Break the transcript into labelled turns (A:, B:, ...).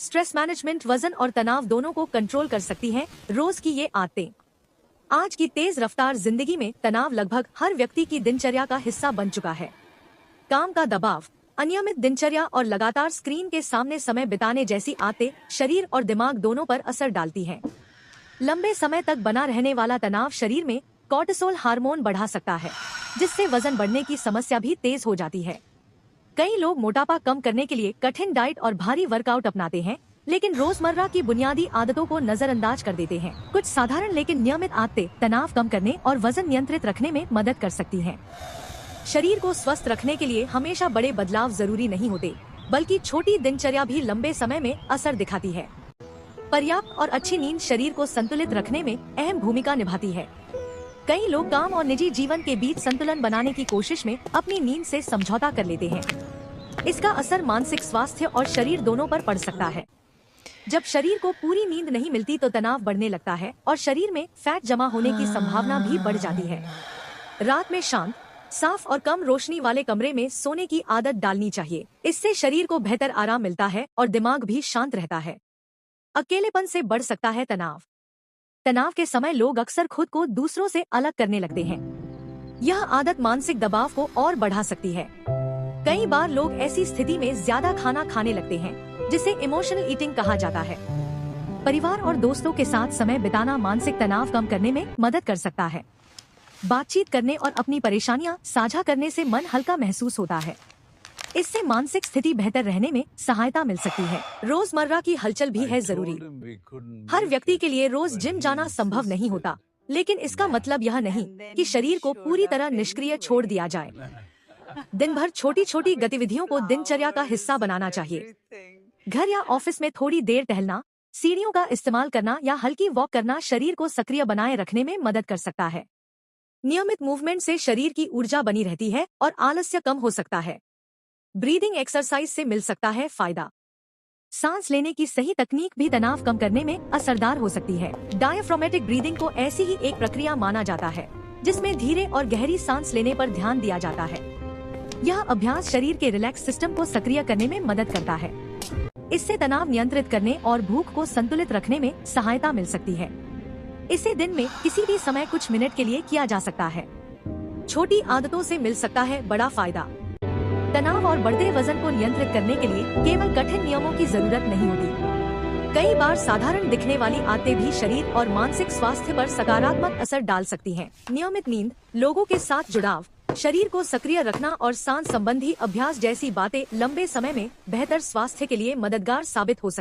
A: Stress management वजन और तनाव दोनों को कंट्रोल कर सकती हैं। रोज की ये आदतें। आज की तेज रफ्तार जिंदगी में तनाव लगभग हर व्यक्ति की दिनचर्या का हिस्सा बन चुका है। काम का दबाव, अनियमित दिनचर्या और लगातार स्क्रीन के सामने समय बिताने जैसी आदतें शरीर और दिमाग दोनों पर असर डालती हैं। लंबे समय तक बना रहने वाला तनाव शरीर में कॉर्टिसोल हार्मोन बढ़ा सकता है, जिससे वजन बढ़ने की समस्या भी तेज हो जाती है। कई लोग मोटापा कम करने के लिए कठिन डाइट और भारी वर्कआउट अपनाते हैं, लेकिन रोजमर्रा की बुनियादी आदतों को नजरअंदाज कर देते हैं। कुछ साधारण लेकिन नियमित आदतें तनाव कम करने और वजन नियंत्रित रखने में मदद कर सकती हैं। शरीर को स्वस्थ रखने के लिए हमेशा बड़े बदलाव जरूरी नहीं होते, बल्कि छोटी दिनचर्या भी लंबे समय में असर दिखाती है। पर्याप्त और अच्छी नींद शरीर को संतुलित रखने में अहम भूमिका निभाती है। कई लोग काम और निजी जीवन के बीच संतुलन बनाने की कोशिश में अपनी नींद से समझौता कर लेते हैं। इसका असर मानसिक स्वास्थ्य और शरीर दोनों पर पड़ सकता है। जब शरीर को पूरी नींद नहीं मिलती तो तनाव बढ़ने लगता है और शरीर में फैट जमा होने की संभावना भी बढ़ जाती है। रात में शांत, साफ और कम रोशनी वाले कमरे में सोने की आदत डालनी चाहिए। इससे शरीर को बेहतर आराम मिलता है और दिमाग भी शांत रहता है। अकेलेपन से बढ़ सकता है तनाव। तनाव के समय लोग अक्सर खुद को दूसरों से अलग करने लगते हैं। यह आदत मानसिक दबाव को और बढ़ा सकती है। कई बार लोग ऐसी स्थिति में ज्यादा खाना खाने लगते हैं, जिसे इमोशनल ईटिंग कहा जाता है। परिवार और दोस्तों के साथ समय बिताना मानसिक तनाव कम करने में मदद कर सकता है। बातचीत करने और अपनी परेशानियां साझा करने से मन हल्का महसूस होता है। इससे मानसिक स्थिति बेहतर रहने में सहायता मिल सकती है। रोजमर्रा की हलचल भी है जरूरी। हर व्यक्ति के लिए रोज जिम जाना संभव नहीं होता, लेकिन इसका मतलब यह नहीं कि शरीर को पूरी तरह निष्क्रिय छोड़ दिया जाए। दिन भर छोटी छोटी गतिविधियों को दिनचर्या का हिस्सा बनाना चाहिए। घर या ऑफिस में थोड़ी देर टहलना, सीढ़ियों का इस्तेमाल करना या हल्की वॉक करना शरीर को सक्रिय बनाए रखने में मदद कर सकता है। नियमित मूवमेंट से शरीर की ऊर्जा बनी रहती है और आलस्य कम हो सकता है। ब्रीदिंग एक्सरसाइज से मिल सकता है फायदा। सांस लेने की सही तकनीक भी तनाव कम करने में असरदार हो सकती है। डायफ्रामेटिक ब्रीदिंग को ऐसी ही एक प्रक्रिया माना जाता है, जिसमें धीरे और गहरी सांस लेने पर ध्यान दिया जाता है। यह अभ्यास शरीर के रिलैक्स सिस्टम को सक्रिय करने में मदद करता है। इससे तनाव नियंत्रित करने और भूख को संतुलित रखने में सहायता मिल सकती है। इसे दिन में किसी भी समय कुछ मिनट के लिए किया जा सकता है। छोटी आदतों से मिल सकता है बड़ा फायदा। तनाव और बढ़ते वजन को नियंत्रित करने के लिए केवल कठिन नियमों की जरूरत नहीं होती। कई बार साधारण दिखने वाली आदतें भी शरीर और मानसिक स्वास्थ्य पर सकारात्मक असर डाल सकती हैं। नियमित नींद, लोगों के साथ जुड़ाव, शरीर को सक्रिय रखना और सांस संबंधी अभ्यास जैसी बातें लंबे समय में बेहतर स्वास्थ्य के लिए मददगार साबित हो सकती हैं।